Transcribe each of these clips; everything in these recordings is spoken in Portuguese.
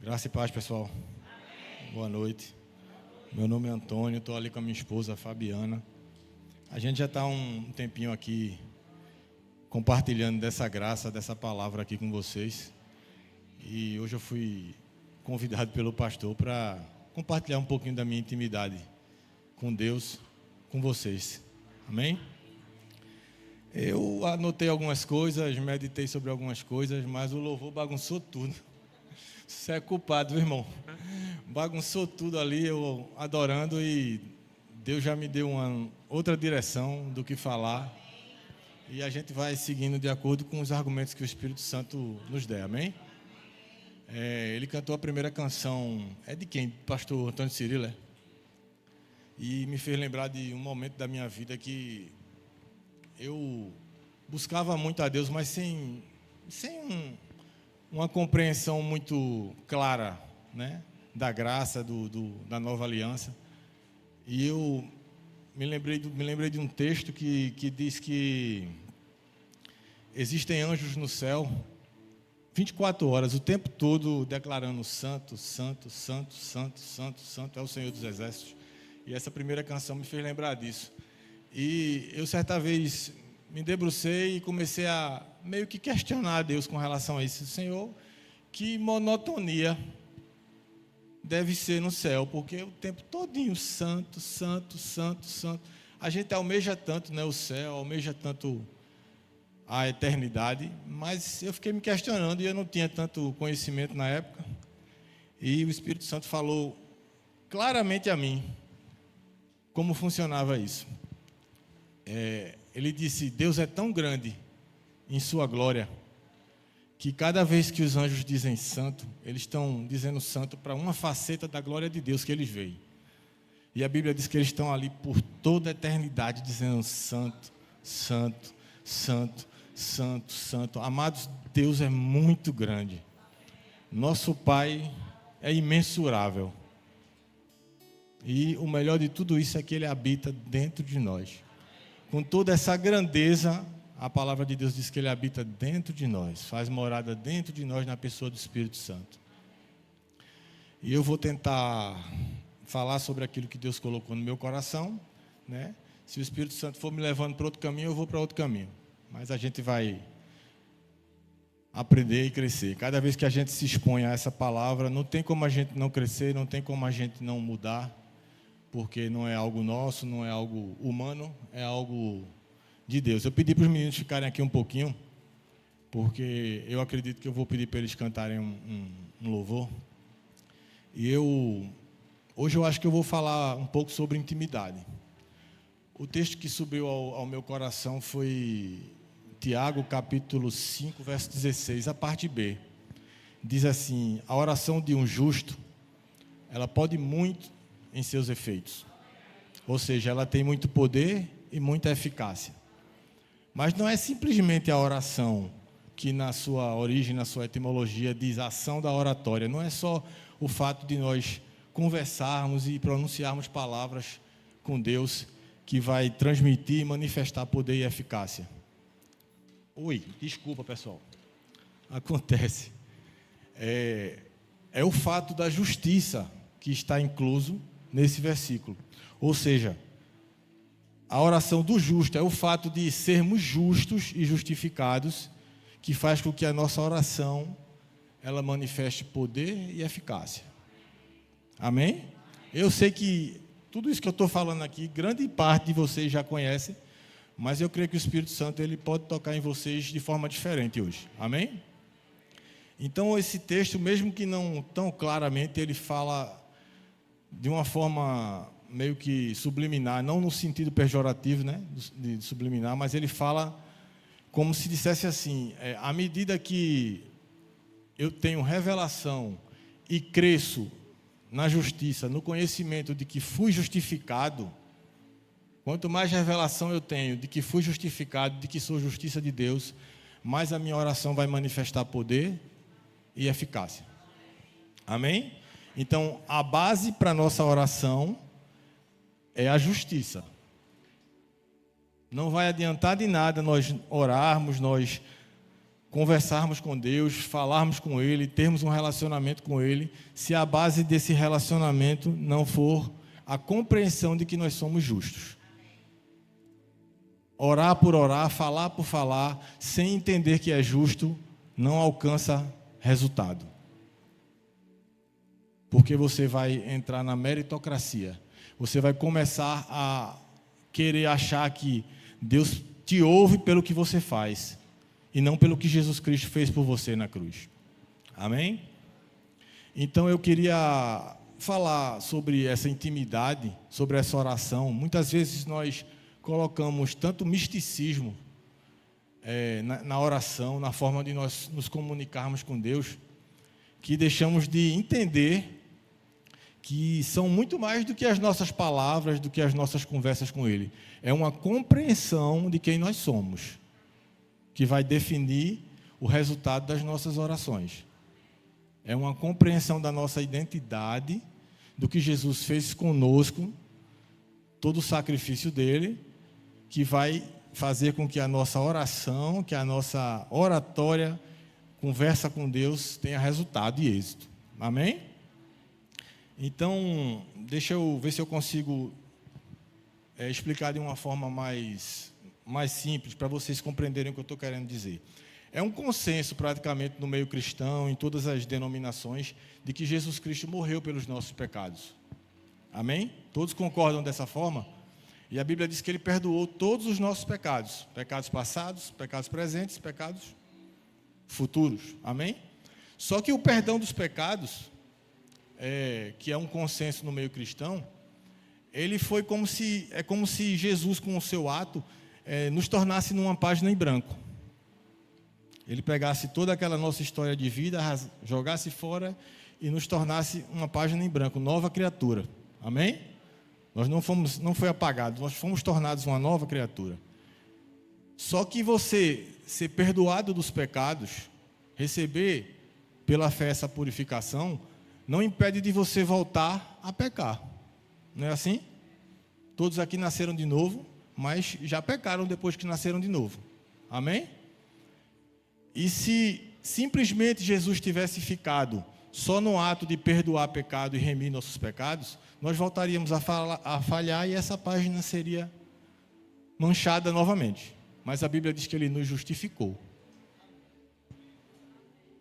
Graça e paz, pessoal. Boa noite. Meu nome é Antônio, estou ali com a minha esposa, Fabiana. A gente já está um tempinho aqui compartilhando dessa graça, dessa palavra aqui com vocês. E hoje eu fui convidado pelo pastor para compartilhar um pouquinho da minha intimidade com Deus, com vocês. Amém? Eu anotei algumas coisas, meditei sobre algumas coisas, mas o louvor bagunçou tudo. Você é culpado, irmão. Bagunçou tudo ali, eu adorando, e Deus já me deu uma outra direção do que falar. E a gente vai seguindo de acordo com os argumentos que o Espírito Santo nos der, amém? Ele cantou a primeira canção, é de quem? Pastor Antônio Cirilo, E me fez lembrar de um momento da minha vida que eu buscava muito a Deus, mas sem uma compreensão muito clara, né, da graça da nova aliança. E eu me lembrei de um texto que diz que existem anjos no céu 24 horas, o tempo todo, declarando santo, santo, santo, santo, santo, santo é o Senhor dos Exércitos. E essa primeira canção me fez lembrar disso. E eu, certa vez, me debrucei e comecei a meio que questionar a Deus com relação a isso. Senhor, que monotonia deve ser no céu, porque o tempo todinho santo, santo, santo, santo. A gente almeja tanto, né, o céu, almeja tanto a eternidade, mas eu fiquei me questionando e eu não tinha tanto conhecimento na época. E o Espírito Santo falou claramente a mim como funcionava isso. Ele disse: Deus é tão grande em sua glória que cada vez que os anjos dizem santo, eles estão dizendo santo para uma faceta da glória de Deus que eles veem. E a Bíblia diz que eles estão ali por toda a eternidade dizendo santo, santo, santo, santo, santo. Amados, Deus é muito grande. Nosso Pai é imensurável. E o melhor de tudo isso é que Ele habita dentro de nós. Com toda essa grandeza, a palavra de Deus diz que Ele habita dentro de nós, faz morada dentro de nós na pessoa do Espírito Santo. E eu vou tentar falar sobre aquilo que Deus colocou no meu coração, né? Se o Espírito Santo for me levando para outro caminho, eu vou para outro caminho. Mas a gente vai aprender e crescer. Cada vez que a gente se expõe a essa palavra, não tem como a gente não crescer, não tem como a gente não mudar, porque não é algo nosso, não é algo humano, é algo de Deus. Eu pedi para os meninos ficarem aqui um pouquinho, porque eu acredito que eu vou pedir para eles cantarem um louvor. E hoje eu acho que eu vou falar um pouco sobre intimidade. O texto que subiu ao meu coração foi Tiago, capítulo 5, verso 16, a parte B. Diz assim: a oração de um justo, ela pode muito em seus efeitos. Ou seja, ela tem muito poder e muita eficácia. Mas não é simplesmente a oração que na sua origem, na sua etimologia, diz ação da oratória. Não é só o fato de nós conversarmos e pronunciarmos palavras com Deus que vai transmitir e manifestar poder e eficácia. Oi, desculpa, pessoal. Acontece. É o fato da justiça que está incluso nesse versículo. Ou seja, a oração do justo é o fato de sermos justos e justificados, que faz com que a nossa oração ela manifeste poder e eficácia. Amém? Eu sei que tudo isso que eu estou falando aqui, grande parte de vocês já conhecem, mas eu creio que o Espírito Santo ele pode tocar em vocês de forma diferente hoje. Amém? Então, esse texto, mesmo que não tão claramente, ele fala de uma forma meio que subliminar, não no sentido pejorativo, né, de subliminar, mas ele fala como se dissesse assim: à medida que eu tenho revelação e cresço na justiça, no conhecimento de que fui justificado, quanto mais revelação eu tenho de que fui justificado, de que sou justiça de Deus, mais a minha oração vai manifestar poder e eficácia. Amém? Então, a base para a nossa oração é a justiça. Não vai adiantar de nada nós orarmos, nós conversarmos com Deus, falarmos com Ele, termos um relacionamento com Ele, se a base desse relacionamento não for a compreensão de que nós somos justos. Orar por orar, falar por falar, sem entender que é justo, não alcança resultado. Porque você vai entrar na meritocracia. Você vai começar a querer achar que Deus te ouve pelo que você faz e não pelo que Jesus Cristo fez por você na cruz. Amém? Então eu queria falar sobre essa intimidade, sobre essa oração. Muitas vezes nós colocamos tanto misticismo na oração, na forma de nós nos comunicarmos com Deus, que deixamos de entender que são muito mais do que as nossas palavras, do que as nossas conversas com Ele. É uma compreensão de quem nós somos, que vai definir o resultado das nossas orações. É uma compreensão da nossa identidade, do que Jesus fez conosco, todo o sacrifício dele, que vai fazer com que a nossa oração, que a nossa oratória, conversa com Deus, tenha resultado e êxito. Amém? Então, deixa eu ver se eu consigo explicar de uma forma mais simples, para vocês compreenderem o que eu estou querendo dizer. É um consenso, praticamente, no meio cristão, em todas as denominações, de que Jesus Cristo morreu pelos nossos pecados. Amém? Todos concordam dessa forma? E a Bíblia diz que Ele perdoou todos os nossos pecados. Pecados passados, pecados presentes, pecados futuros. Amém? Só que o perdão dos pecados, que é um consenso no meio cristão, ele foi como se Jesus, com o seu ato, nos tornasse numa página em branco. Ele pegasse toda aquela nossa história de vida, jogasse fora e nos tornasse uma página em branco, nova criatura. Amém? Nós não foi apagado, nós fomos tornados uma nova criatura. Só que você ser perdoado dos pecados, receber pela fé essa purificação, não impede de você voltar a pecar. Não é assim? Todos aqui nasceram de novo, mas já pecaram depois que nasceram de novo. Amém? E se simplesmente Jesus tivesse ficado só no ato de perdoar pecado e remir nossos pecados, nós voltaríamos a falhar e essa página seria manchada novamente. Mas a Bíblia diz que Ele nos justificou.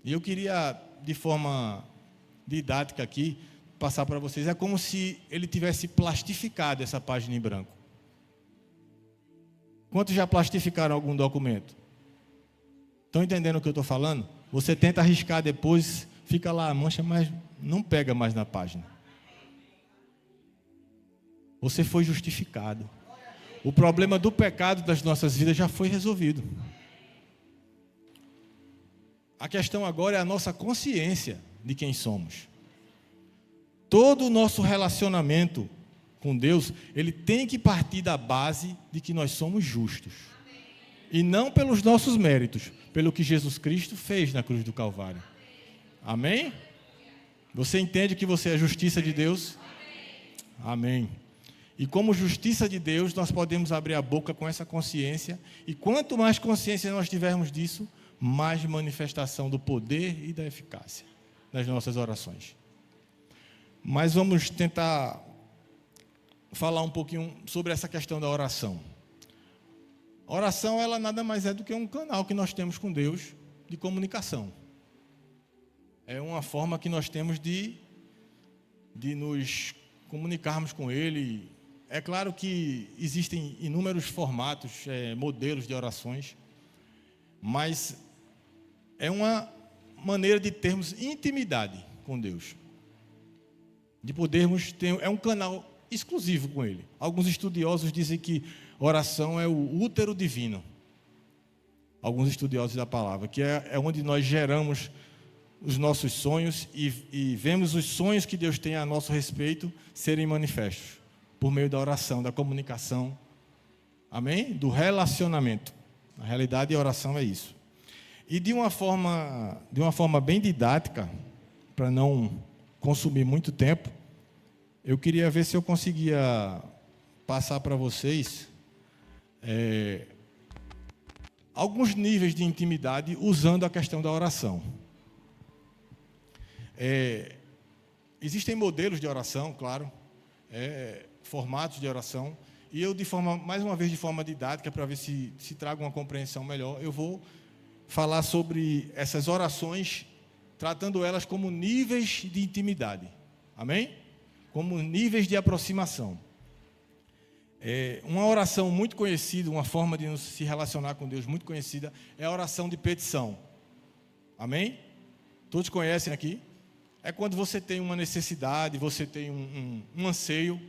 E eu queria, de forma didática aqui, passar para vocês. É como se Ele tivesse plastificado essa página em branco. Quantos já plastificaram algum documento? Estão entendendo o que eu estou falando? Você tenta arriscar depois, fica lá a mancha, mas não pega mais na página. Você foi justificado. O problema do pecado das nossas vidas já foi resolvido. A questão agora é a nossa consciência de quem somos. Todo o nosso relacionamento com Deus, ele tem que partir da base de que nós somos justos. E não pelos nossos méritos, pelo que Jesus Cristo fez na cruz do Calvário. Amém? Você entende que você é a justiça de Deus? Amém. E como justiça de Deus, nós podemos abrir a boca com essa consciência. E quanto mais consciência nós tivermos disso, mais manifestação do poder e da eficácia das nossas orações. Mas vamos tentar falar um pouquinho sobre essa questão da oração. A oração, ela nada mais é do que um canal que nós temos com Deus de comunicação. É uma forma que nós temos de nos comunicarmos com Ele. É claro que existem inúmeros formatos, modelos de orações, mas é uma maneira de termos intimidade com Deus. De podermos ter, é um canal exclusivo com Ele. Alguns estudiosos dizem que oração é o útero divino. Alguns estudiosos da palavra, que é onde nós geramos os nossos sonhos e vemos os sonhos que Deus tem a nosso respeito serem manifestos por meio da oração, da comunicação, amém? Do relacionamento. Na realidade, a oração é isso. E de uma forma bem didática, para não consumir muito tempo, eu queria ver se eu conseguia passar para vocês alguns níveis de intimidade usando a questão da oração. Existem modelos de oração, claro, formatos de oração, e eu, mais uma vez, de forma didática, para ver se traga uma compreensão melhor, eu vou falar sobre essas orações, tratando elas como níveis de intimidade. Amém? Como níveis de aproximação. Uma oração muito conhecida, uma forma de se relacionar com Deus muito conhecida, é a oração de petição. Amém? Todos conhecem aqui? É quando você tem uma necessidade, você tem um anseio,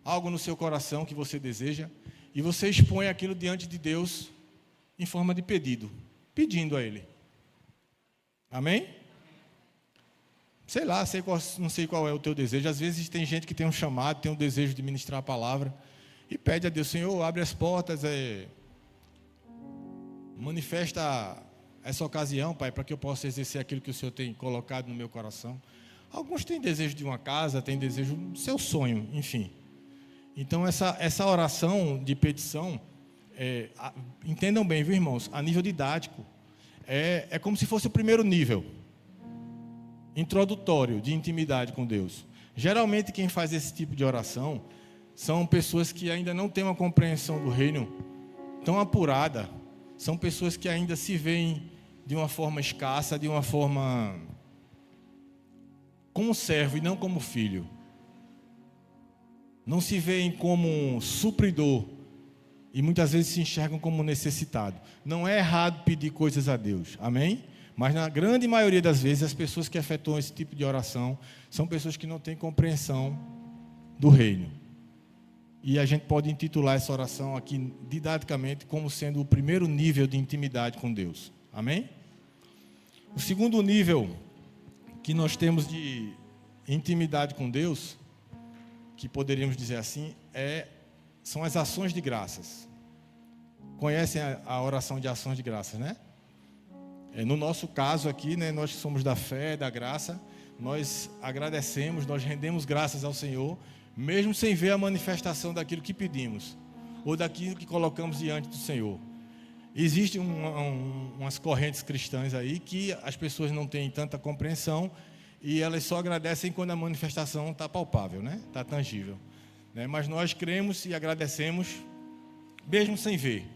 algo no seu coração que você deseja, e você expõe aquilo diante de Deus em forma de pedido, pedindo a Ele. Amém? Sei lá, não sei qual é o teu desejo. Às vezes tem gente que tem um chamado, tem um desejo de ministrar a palavra, e pede a Deus: Senhor, abre as portas, manifesta essa ocasião, Pai, para que eu possa exercer aquilo que o Senhor tem colocado no meu coração. Alguns têm desejo de uma casa, têm desejo do seu sonho, enfim. Então, essa oração de petição, entendam bem, viu, irmãos, a nível didático, é como se fosse o primeiro nível introdutório de intimidade com Deus. Geralmente, quem faz esse tipo de oração são pessoas que ainda não têm uma compreensão do reino tão apurada, são pessoas que ainda se veem de uma forma escassa, de uma forma como servo e não como filho. Não se veem como supridor e muitas vezes se enxergam como necessitado. Não é errado pedir coisas a Deus, amém? Mas na grande maioria das vezes as pessoas que efetuam esse tipo de oração são pessoas que não têm compreensão do reino. E a gente pode intitular essa oração aqui didaticamente como sendo o primeiro nível de intimidade com Deus. Amém? O segundo nível que nós temos de intimidade com Deus, que poderíamos dizer assim, são as ações de graças. Conhecem a oração de ações de graças, né? No nosso caso aqui, né, nós que somos da fé, da graça, nós agradecemos, nós rendemos graças ao Senhor, mesmo sem ver a manifestação daquilo que pedimos, ou daquilo que colocamos diante do Senhor. Existem umas correntes cristãs aí que as pessoas não têm tanta compreensão e elas só agradecem quando a manifestação está palpável, né? Está tangível. Né? Mas nós cremos e agradecemos mesmo sem ver.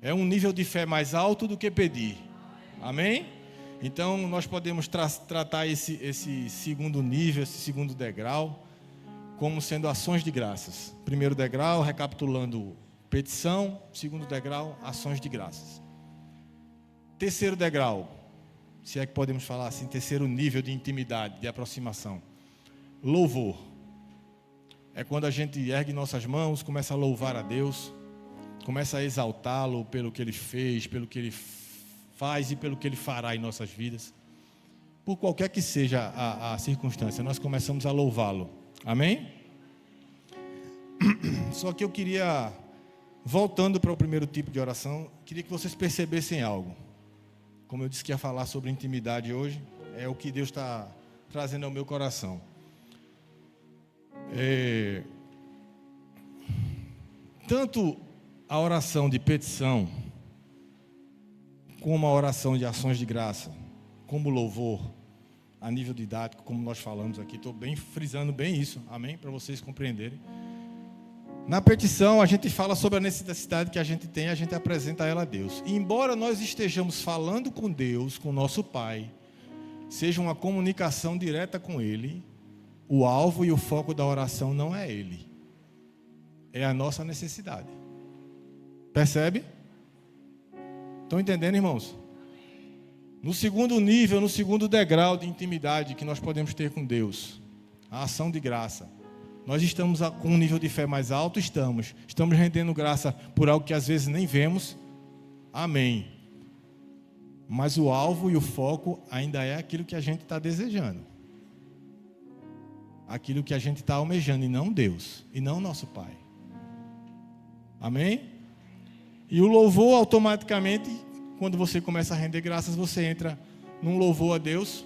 É um nível de fé mais alto do que pedir. Amém? Então nós podemos tratar esse segundo nível, esse segundo degrau, como sendo ações de graças. Primeiro degrau, recapitulando, petição. Segundo degrau, ações de graças. Terceiro degrau, se é que podemos falar assim, terceiro nível de intimidade, de aproximação. Louvor. É quando a gente ergue nossas mãos, começa a louvar a Deus, começa a exaltá-lo pelo que Ele fez, pelo que Ele faz e pelo que Ele fará em nossas vidas. Por qualquer que seja a circunstância, nós começamos a louvá-lo. Amém? Só que eu queria, voltando para o primeiro tipo de oração, queria que vocês percebessem algo. Como eu disse que ia falar sobre intimidade hoje, é o que Deus está trazendo ao meu coração. Tanto a oração de petição, como a oração de ações de graça, como louvor, a nível didático, como nós falamos aqui, estou frisando bem isso, amém? Para vocês compreenderem. Na petição, a gente fala sobre a necessidade que a gente tem, a gente apresenta ela a Deus. E embora nós estejamos falando com Deus, com nosso Pai, seja uma comunicação direta com Ele, o alvo e o foco da oração não é Ele, é a nossa necessidade. Percebe? Estão entendendo, irmãos? No segundo nível, no segundo degrau de intimidade que nós podemos ter com Deus, a ação de graça. Nós estamos com um nível de fé mais alto? Estamos rendendo graça por algo que às vezes nem vemos. Amém. Mas o alvo e o foco ainda é aquilo que a gente está desejando. Aquilo que a gente está almejando, e não Deus, e não nosso Pai. Amém? E o louvor, automaticamente, quando você começa a render graças, você entra num louvor a Deus,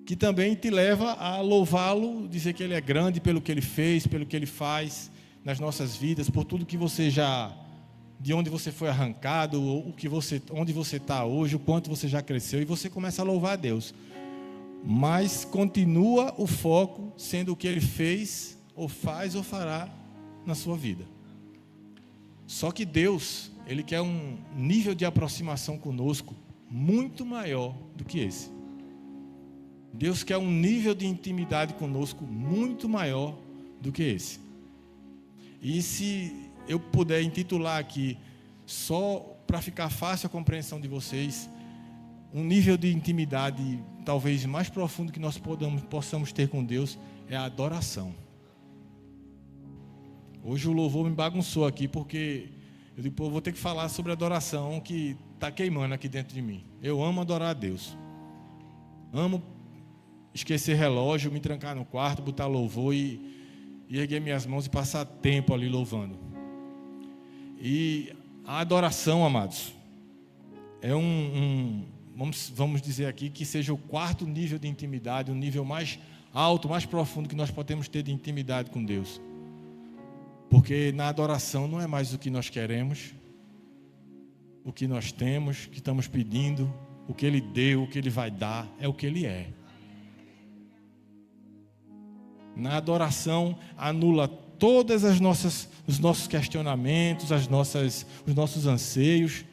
que também te leva a louvá-lo, dizer que Ele é grande pelo que Ele fez, pelo que Ele faz nas nossas vidas, por tudo que você já de onde você foi arrancado, onde você está hoje, o quanto você já cresceu, e você começa a louvar a Deus. Mas continua o foco sendo o que Ele fez, ou faz, ou fará na sua vida. Só que Deus, Ele quer um nível de aproximação conosco muito maior do que esse. Deus quer um nível de intimidade conosco muito maior do que esse. E se eu puder intitular aqui, só para ficar fácil a compreensão de vocês, um nível de intimidade talvez mais profundo que nós possamos ter com Deus é a adoração. Hoje o louvor me bagunçou aqui, porque eu digo, eu vou ter que falar sobre adoração que está queimando aqui dentro de mim. Eu amo adorar a Deus. Amo esquecer relógio, me trancar no quarto, botar louvor e erguer minhas mãos e passar tempo ali louvando. E a adoração, amados, é vamos dizer aqui, que seja o quarto nível de intimidade, o nível mais alto, mais profundo que nós podemos ter de intimidade com Deus. Porque na adoração não é mais o que nós queremos, o que nós temos, o que estamos pedindo, o que Ele deu, o que Ele vai dar, é o que Ele é. Na adoração anula todas os nossos questionamentos, os nossos anseios,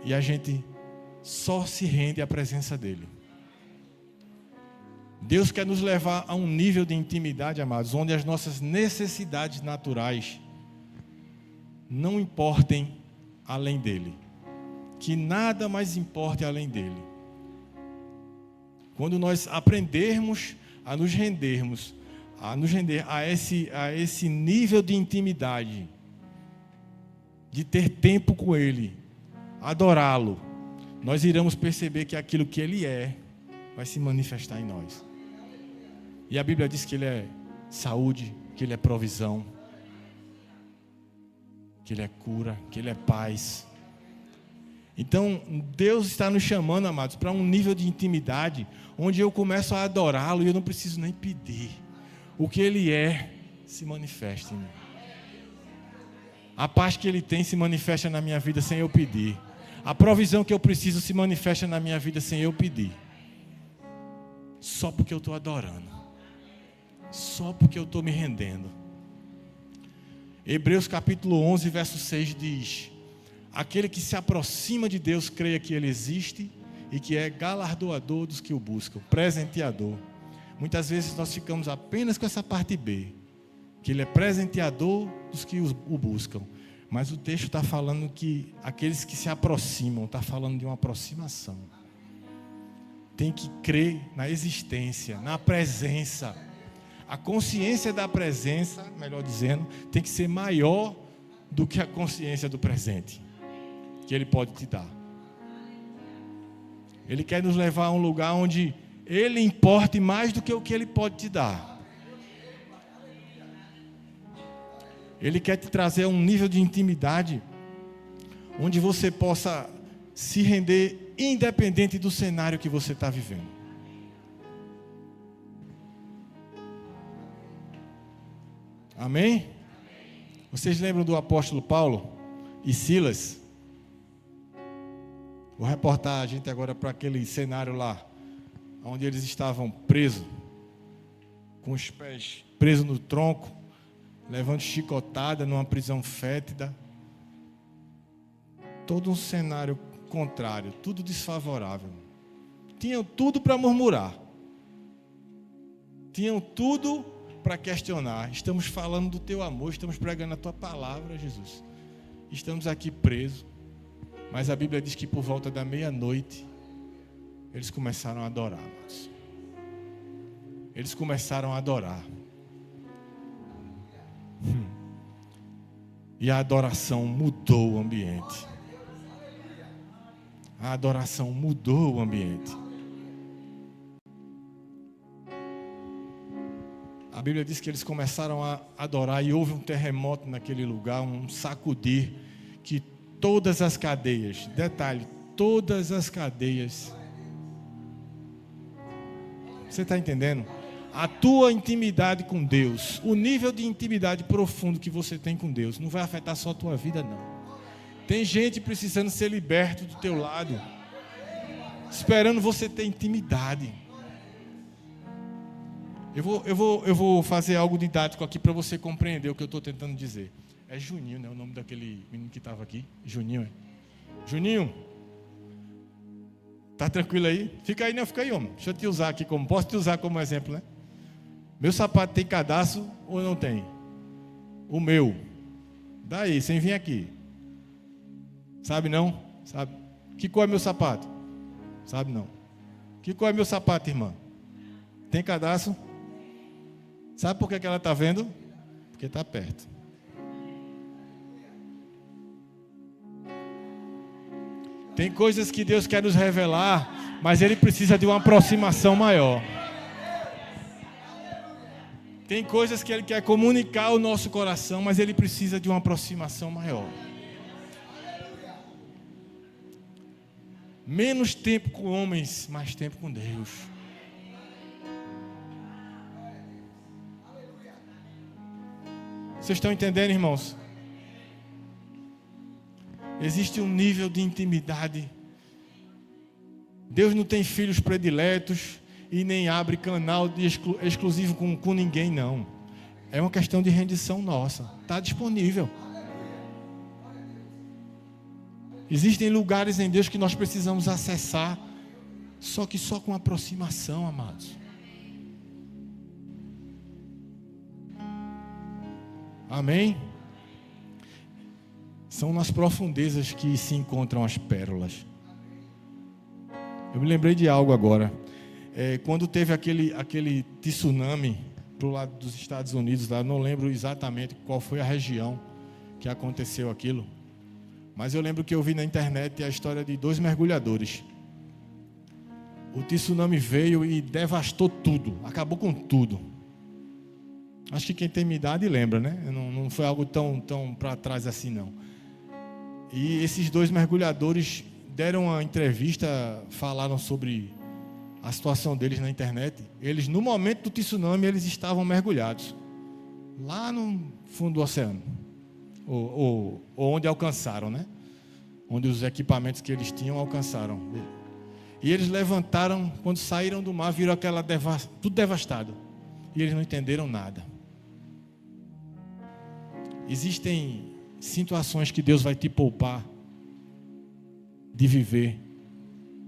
e a gente só se rende à presença dEle. Deus quer nos levar a um nível de intimidade, amados, onde as nossas necessidades naturais não importem além dEle. Que nada mais importe além dEle. Quando nós aprendermos a nos render a esse nível de intimidade, de ter tempo com Ele, adorá-lo, nós iremos perceber que aquilo que Ele é vai se manifestar em nós. E a Bíblia diz que Ele é saúde, que Ele é provisão, que Ele é cura, que Ele é paz. Então, Deus está nos chamando, amados, para um nível de intimidade, onde eu começo a adorá-lo e eu não preciso nem pedir. O que Ele é, se manifesta em mim. A paz que Ele tem se manifesta na minha vida sem eu pedir. A provisão que eu preciso se manifesta na minha vida sem eu pedir. Só porque eu estou adorando. Só porque eu estou me rendendo. Hebreus capítulo 11, verso 6 diz: aquele que se aproxima de Deus creia que Ele existe e que é galardoador dos que o buscam, presenteador. Muitas vezes nós ficamos apenas com essa parte B, que Ele é presenteador dos que o buscam. Mas o texto está falando que aqueles que se aproximam, está falando de uma aproximação. Tem que crer na existência, na presença. A consciência da presença, melhor dizendo, tem que ser maior do que a consciência do presente que Ele pode te dar. Ele quer nos levar a um lugar onde Ele importe mais do que o que Ele pode te dar. Ele quer te trazer a um nível de intimidade onde você possa se render independente do cenário que você está vivendo. Amém? Vocês lembram do apóstolo Paulo e Silas? Vou reportar a gente agora para aquele cenário lá, onde eles estavam presos, com os pés presos no tronco, levando chicotada numa prisão fétida. Todo um cenário contrário, tudo desfavorável. Tinham tudo para murmurar. Tinham tudo para questionar. Estamos falando do teu amor, estamos pregando a tua palavra, Jesus. Estamos aqui presos. Mas a Bíblia diz que por volta da meia-noite, eles começaram a adorar. Mas eles começaram a adorar. E a adoração mudou o ambiente. A adoração mudou o ambiente. A Bíblia diz que eles começaram a adorar e houve um terremoto naquele lugar, um sacudir, que todas as cadeias, detalhe, todas as cadeias. Você está entendendo? A tua intimidade com Deus, o nível de intimidade profundo que você tem com Deus, não vai afetar só a tua vida, não. Tem gente precisando ser liberto do teu lado, esperando você ter intimidade. Eu vou fazer algo didático aqui para você compreender o que eu estou tentando dizer. É Juninho, né? O nome daquele menino que estava aqui. Juninho, é? Juninho, tá tranquilo aí? Fica aí, não, fica aí, homem. Deixa eu te usar aqui como, posso te usar como exemplo, né? Meu sapato tem cadastro ou não tem? O meu. Daí, sem vir aqui. Sabe não? Sabe? Que cor é meu sapato? Sabe não? Que cor é meu sapato, irmã? Tem cadastro? Sabe por que ela está vendo? Porque está perto. Tem coisas que Deus quer nos revelar, mas Ele precisa de uma aproximação maior. Tem coisas que Ele quer comunicar ao nosso coração, mas Ele precisa de uma aproximação maior. Menos tempo com homens, mais tempo com Deus. Vocês estão entendendo, irmãos? Existe um nível de intimidade. Deus não tem filhos prediletos e nem abre canal exclusivo com ninguém, não. É uma questão de rendição nossa. Está disponível. Existem lugares em Deus que nós precisamos acessar, só que só com aproximação, amados. Amém? São nas profundezas que se encontram as pérolas. Eu me lembrei de algo agora. Quando teve aquele tsunami para o lado dos Estados Unidos, lá, não lembro exatamente qual foi a região que aconteceu aquilo. Mas eu lembro que eu vi na internet a história de 2 mergulhadores. O tsunami veio e devastou tudo, acabou com tudo. Acho que quem tem minha idade lembra, né? Não foi algo tão para trás assim, não. E esses 2 mergulhadores deram uma entrevista, falaram sobre a situação deles na internet. Eles, no momento do tsunami, eles estavam mergulhados, lá no fundo do oceano. Ou onde alcançaram, né? Onde os equipamentos que eles tinham alcançaram. E eles levantaram, quando saíram do mar, viram tudo devastado. E eles não entenderam nada. Existem situações que Deus vai te poupar de viver.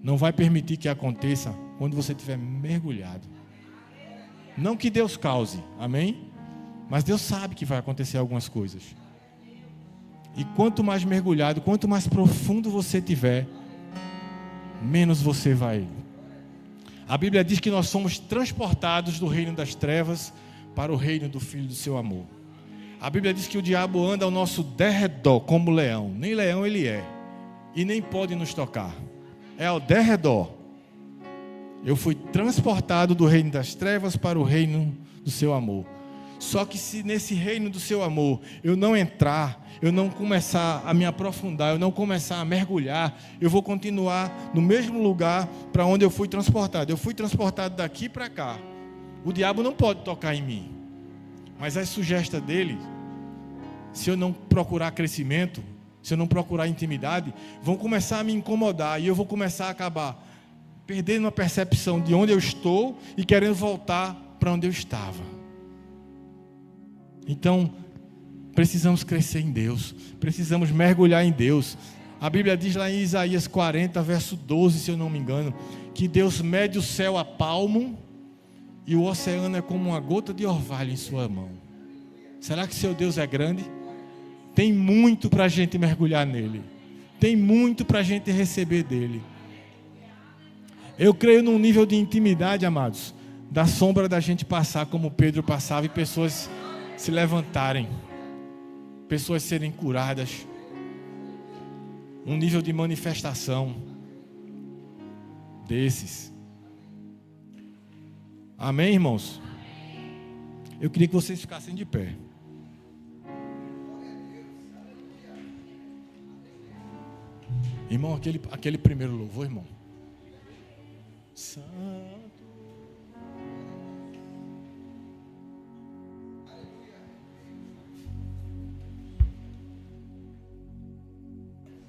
Não vai permitir que aconteça quando você estiver mergulhado. Não que Deus cause, amém? Mas Deus sabe que vai acontecer algumas coisas. E quanto mais mergulhado, quanto mais profundo você tiver, menos você vai. A Bíblia diz que nós somos transportados do reino das trevas para o reino do Filho do seu amor. A Bíblia diz que o diabo anda ao nosso derredor como leão. Nem leão ele é. E nem pode nos tocar. É ao derredor. Eu fui transportado do reino das trevas para o reino do seu amor. Só que se nesse reino do seu amor eu não entrar, eu não começar a me aprofundar, eu não começar a mergulhar, eu vou continuar no mesmo lugar para onde eu fui transportado. Eu fui transportado daqui para cá. O diabo não pode tocar em mim. Mas as sugestas dele, se eu não procurar crescimento, se eu não procurar intimidade, vão começar a me incomodar e eu vou começar a acabar perdendo a percepção de onde eu estou e querendo voltar para onde eu estava. Então, precisamos crescer em Deus, precisamos mergulhar em Deus. A Bíblia diz lá em Isaías 40, verso 12, se eu não me engano, que Deus mede o céu a palmo e o oceano é como uma gota de orvalho em sua mão. Será que seu Deus é grande? Tem muito para a gente mergulhar nele. Tem muito para a gente receber dele. Eu creio num nível de intimidade, amados, da sombra da gente passar como Pedro passava e pessoas se levantarem, pessoas serem curadas, um nível de manifestação desses. Amém, irmãos? Eu queria que vocês ficassem de pé. Irmão, aquele primeiro louvor, irmão. Santo.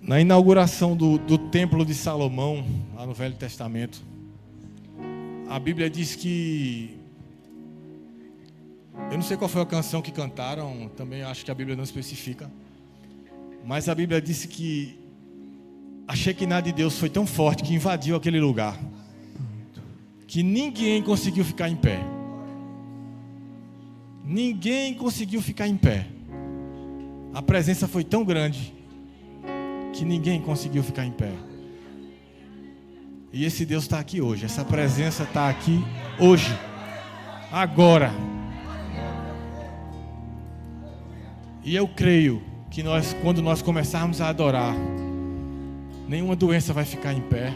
Na inauguração do Templo de Salomão, lá no Velho Testamento, a Bíblia diz que... Eu não sei qual foi a canção que cantaram, também acho que a Bíblia não especifica. Mas a Bíblia disse que a Shekinah de Deus foi tão forte que invadiu aquele lugar, que ninguém conseguiu ficar em pé. Ninguém conseguiu ficar em pé. A presença foi tão grande que ninguém conseguiu ficar em pé. E esse Deus está aqui hoje. Essa presença está aqui hoje, agora. E eu creio que quando nós começarmos a adorar, nenhuma doença vai ficar em pé.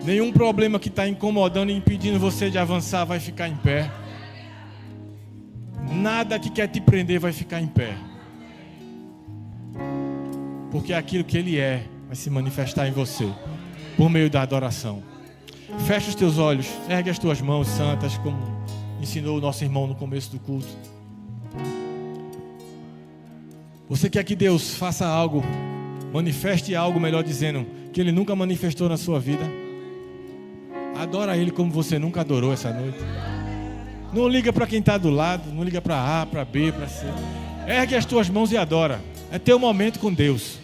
Nenhum problema que está incomodando e impedindo você de avançar vai ficar em pé. Nada que quer te prender vai ficar em pé. Porque aquilo que Ele é vai se manifestar em você por meio da adoração. Fecha os teus olhos, ergue as tuas mãos santas, como ensinou o nosso irmão no começo do culto. Você quer que Deus faça algo, manifeste algo, melhor dizendo, que Ele nunca manifestou na sua vida? Adora Ele como você nunca adorou essa noite. Não liga para quem está do lado, não liga para A, para B, para C. Ergue as tuas mãos e adora. É teu momento com Deus.